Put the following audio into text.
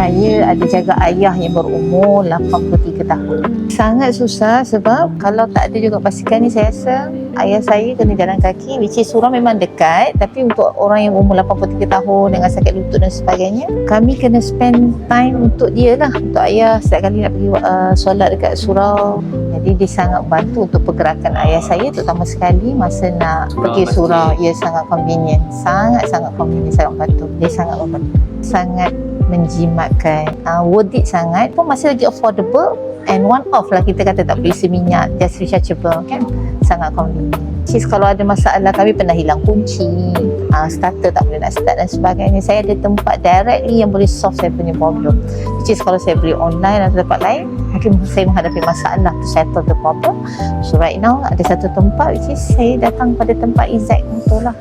Saya ada jaga ayah yang berumur 83 tahun. Sangat susah sebab kalau tak ada juga basikal ni, saya rasa ayah saya kena jalan kaki, which is surau memang dekat, tapi untuk orang yang umur 83 tahun dengan sakit lutut dan sebagainya, kami kena spend time untuk dia lah, untuk ayah setiap kali nak pergi solat dekat surau. Jadi dia sangat bantu untuk pergerakan ayah saya, terutama sekali masa nak pergi surau. Ia sangat convenient, sangat-sangat convenient, sangat bantu. Dia sangat membantu, sangat menjimatkan, worth it sangat, pun masih lagi affordable and one off lah, kita kata tak perlu isi minyak, just rechargeable kan, sangat convenient. Sis, kalau ada masalah, kami pernah hilang kunci, starter tak boleh nak start dan sebagainya, saya ada tempat directly yang boleh solve saya punya problem, which is kalau saya beli online atau tempat lain, mungkin saya menghadapi masalah to settle the problem. So right now ada satu tempat which is saya datang pada tempat Izzat untuk lah